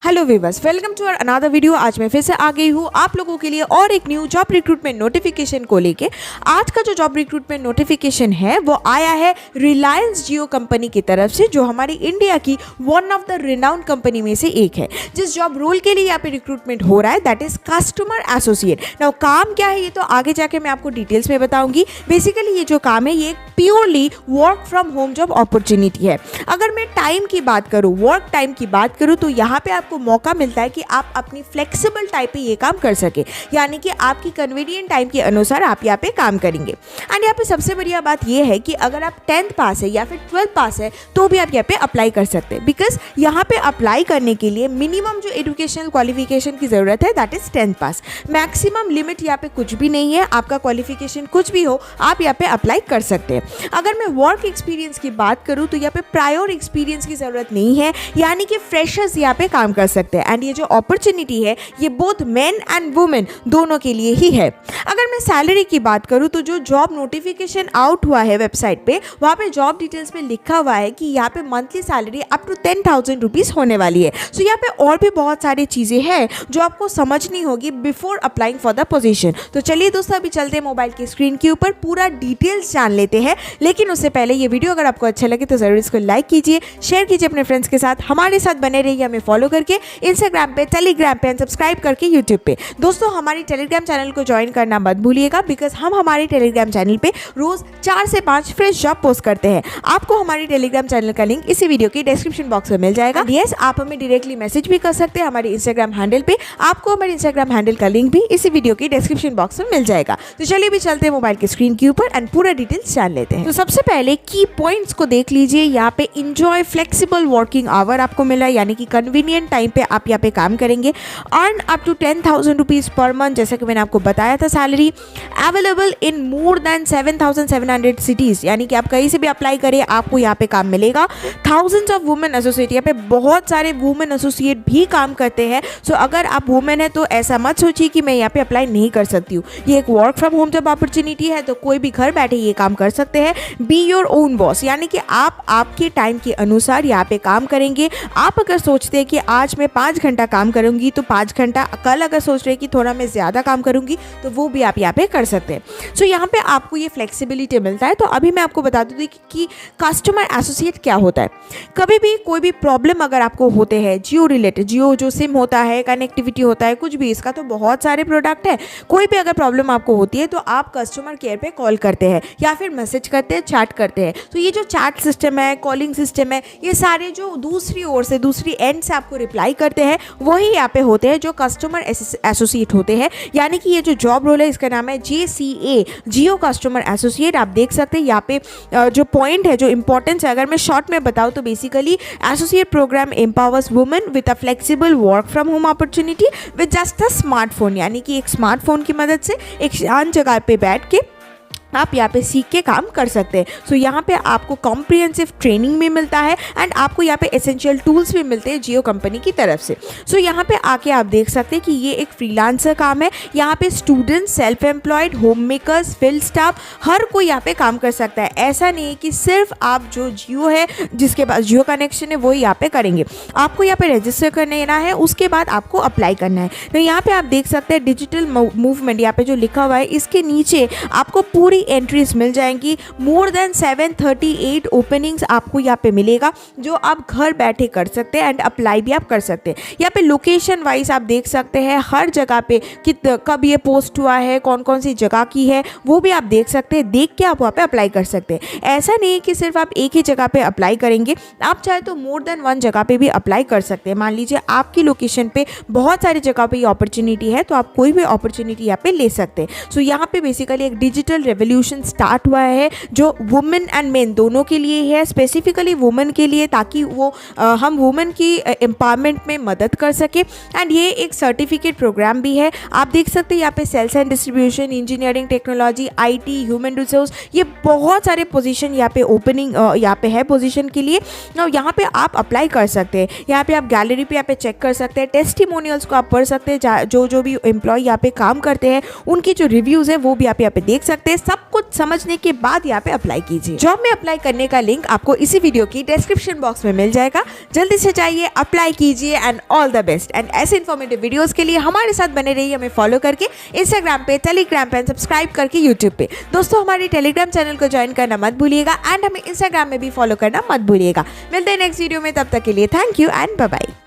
Hello viewers, welcome to another video. आज मैं फिर से आ गई हूँ आप लोगों के लिए और एक न्यू जॉब रिक्रूटमेंट नोटिफिकेशन को लेके। आज का जो जॉब रिक्रूटमेंट नोटिफिकेशन है वो आया है रिलायंस जियो कंपनी की तरफ से, जो हमारी इंडिया की one of the renowned company में से एक है। जिस जॉब रोल के लिए यहाँ पे रिक्रूटमेंट हो रहा है that is customer associate. Now काम क्या है ये तो आगे जाके मैं आपको डिटेल्स में बताऊंगी। बेसिकली ये जो काम है ये purely work from home job opportunity है। अगर मैं टाइम की बात करूँ, वर्क टाइम की बात करूँ, तो यहाँ पे आपको मौका मिलता है कि आप अपनी फ्लेक्सिबल टाइम पे ये काम कर सके, यानी कि आपकी कन्वीनियंट टाइम के अनुसार आप यहाँ पे काम करेंगे। एंड यहाँ पे सबसे बढ़िया बात ये है कि अगर आप 10th पास है या फिर 12th पास है तो भी आप यहाँ पे अप्लाई कर सकते हैं, बिकॉज यहाँ पे अप्लाई करने के लिए मिनिमम जो एजुकेशनल क्वालिफिकेशन की ज़रूरत है that is 10th pass. Maximum limit यहाँ पे कुछ भी नहीं है, आपका क्वालिफिकेशन कुछ भी हो आप यहाँ पे अप्लाई कर सकते हैं। अगर मैं वर्क एक्सपीरियंस की बात करूँ तो यहाँ पे प्रायर एक्सपीरियंस की ज़रूरत नहीं है, यानी कि फ्रेशर्स यहाँ पे काम कर सकते हैं। एंड ये जो अपॉर्चुनिटी है ये बोथ मेन एंड वुमेन दोनों के लिए ही है। अगर मैं सैलरी की बात करूँ तो जो जॉब नोटिफिकेशन आउट हुआ है वेबसाइट पे, वहाँ पे जॉब डिटेल्स में लिखा हुआ है कि यहाँ पे monthly salary up to 10,000 rupees होने वाली है। सो यहाँ पे और भी बहुत सारी चीज़ें हैं जो आपको समझनी होगी before applying for the position. तो चलिए दोस्तों अभी चलते हैं मोबाइल की स्क्रीन के ऊपर, पूरा डिटेल्स जान लेते हैं। लेकिन उससे पहले ये वीडियो अगर आपको अच्छा लगे तो ज़रूर इसको लाइक कीजिए, शेयर कीजिए अपने फ्रेंड्स के साथ, हमारे साथ बने रहिए, हमें फॉलो करके इंस्टाग्राम पे, टेलीग्राम पे, सब्सक्राइब करके यूट्यूब पे। दोस्तों हमारी टेलीग्राम चैनल को ज्वाइन करना मत भूलिएगा, बिकॉज हम हमारे टेलीग्राम चैनल पे रोज 4 से 5 फ्रेश जॉब पोस्ट करते हैं। आपको हमारी टेलीग्राम चैनल का लिंक इसी वीडियो की डिस्क्रिप्शन बॉक्स में मिल जाएगा। यस, आप हमें डायरेक्टली मैसेज भी कर सकते हैं हमारे इंस्टाग्राम हैंडल पे, आपको हमारे इंस्टाग्राम हैंडल का लिंक भी इसी वीडियो की डिस्क्रिप्शन बॉक्स में मिल जाएगा। तो चलिए भी चलते हैं मोबाइल की स्क्रीन के ऊपर एंड पूरा डिटेल्स जान लेते हैं। तो सबसे पहले की पॉइंट्स को देख लीजिए। यहाँ पे इंजॉय फ्लेक्सिबल वर्किंग आवर आपको मिला है, यानी कि कन्वीनियंट टाइम पे आप यहाँ पे काम करेंगे। Earn up to 10,000 rupees per month, जैसा कि मैंने आपको बताया था। Salary available in more than 7,700 cities, यानी कि आप कहीं से भी अप्लाई करें आपको यहाँ पे काम मिलेगा। थाउजेंड्स ऑफ वुमेन एसोसिएट, यहाँ पे बहुत सारे वुमेन एसोसिएट भी काम करते हैं। सो अगर आप वुमेन है तो ऐसा मत सोचिए कि मैं यहाँ पे अप्लाई नहीं कर सकती हूँ। ये एक work from home job opportunity है, तो कोई भी घर बैठे ये काम कर सकते हैं। बी योर ओन बॉस, यानी कि आप आपके टाइम के अनुसार यहाँ पे काम करेंगे। आप अगर सोचते हैं कि आज मैं 5 घंटा काम करूँगी तो 5 घंटा, कल अगर सोच रहे हैं कि थोड़ा मैं ज़्यादा काम करूँगी तो वो भी आप यहाँ पे कर सकते हैं। सो यहाँ पे आपको ये फ्लेक्सिबिलिटी मिलता है। तो अभी मैं आपको बता दूँ कि कस्टमर एसोसिएट क्या होता है। कभी भी कोई भी प्रॉब्लम अगर आपको होते हैं जियो रिलेटेड, जियो जो सिम होता है, कनेक्टिविटी होता है, कुछ भी, इसका तो बहुत सारे प्रोडक्ट है। कोई भी अगर प्रॉब्लम आपको होती है तो आप कस्टमर केयर पे कॉल करते हैं या फिर मैसेज करते हैं, चैट करते हैं। तो ये जो चैट सिस्टम है, कॉलिंग सिस्टम है, ये सारे जो दूसरी ओर से, दूसरी एंड से आपको रिप्लाई करते हैं वही यहाँ पे होते हैं जो कस्टमर एसोसिएट होते हैं। यानी कि ये जो जॉब रोल है इसका नाम है JCA, जियो कस्टमर एसोसिएट। आप देख सकते हैं यहाँ पे जो पॉइंट है, जो इंपॉर्टेंस है, अगर मैं शॉर्ट में बताऊँ तो basically associate programme empowers women with a flexible work from home opportunity with just a smartphone, यानी कि एक स्मार्टफोन की मदद से एक शांत जगह पे बैठ के आप यहाँ पे सीख के काम कर सकते हैं। सो यहाँ पे आपको कॉम्प्रिहेंसिव ट्रेनिंग भी मिलता है एंड आपको यहाँ पे एसेंशियल टूल्स भी मिलते हैं जियो कंपनी की तरफ से। सो यहाँ पे आके आप देख सकते हैं कि ये एक फ्रीलांसर काम है। यहाँ पे students, self employed, home makers, field staff, हर कोई यहाँ पे काम कर सकता है। ऐसा नहीं है कि सिर्फ आप जो जियो है, जिसके पास जियो कनेक्शन है, वो यहाँ पे करेंगे। आपको यहाँ पे रजिस्टर करना है, उसके बाद आपको अप्लाई करना है। तो यहाँ पे आप देख सकते हैं डिजिटल मूवमेंट, यहाँ पे जो लिखा हुआ है इसके नीचे आपको पूरी एंट्रीज मिल जाएंगी। मोर देन 738 ओपनिंग्स आपको यहाँ पे मिलेगा जो आप घर बैठे कर सकते हैं एंड अप्लाई भी आप कर सकते हैं। यहाँ पे लोकेशन वाइज आप देख सकते हैं हर जगह पे कब ये पोस्ट हुआ है, कौन कौन सी जगह की है, वो भी आप देख सकते हैं। देख के आप वहाँ पे अप्लाई कर सकते हैं। ऐसा नहीं है कि सिर्फ आप एक ही जगह पे अप्लाई करेंगे, आप चाहे तो मोर देन 1 जगह पे भी अप्लाई कर सकते हैं। मान लीजिए आपकी लोकेशन पे बहुत सारी जगह पे ये अपॉर्चुनिटी है तो आप कोई भी अपॉर्चुनिटी यहाँ पे ले सकते हैं। सो यहाँ पे बेसिकली एक डिजिटल रेवोल्यूशन स्टार्ट हुआ है जो वुमेन एंड मेन दोनों के लिए है, स्पेसिफिकली वुमेन के लिए, ताकि वो हम वुमेन की एम्पावरमेंट में मदद कर सके। एंड ये एक सर्टिफिकेट प्रोग्राम भी है। आप देख सकते हैं यहाँ पे sales and distribution, engineering technology, IT, human resource, ये बहुत सारे पोजीशन यहाँ पे ओपनिंग यहाँ पे है पोजीशन के लिए। यहाँ पे आप अप्लाई कर सकते हैं। यहाँ पे आप गैलरी पे यहाँ पे चेक कर सकते हैं, टेस्टिमोनियल्स को आप पढ़ सकते हैं, जो भी एम्प्लॉय यहाँ पे काम करते हैं उनकी जो रिव्यूज़ है वो भी आप यहाँ पे देख सकते हैं। सब सब कुछ समझने के बाद यहाँ पे अप्लाई कीजिए। जॉब में अप्लाई करने का लिंक आपको इसी वीडियो की डिस्क्रिप्शन बॉक्स में मिल जाएगा। जल्दी से जाइए, अप्लाई कीजिए and all the best. And ऐसे इन्फॉर्मेटिव वीडियोस के लिए हमारे साथ बने रहिए, हमें फॉलो करके इंस्टाग्राम पे, टेलीग्राम पे, सब्सक्राइब करके यूट्यूब पे। दोस्तों हमारे टेलीग्राम चैनल को ज्वाइन करना मत भूलिएगा एंड हमें इंस्टाग्राम में भी फॉलो करना मत भूलिएगा। मिलते हैं नेक्स्ट वीडियो में, तब तक के लिए thank you and bye bye.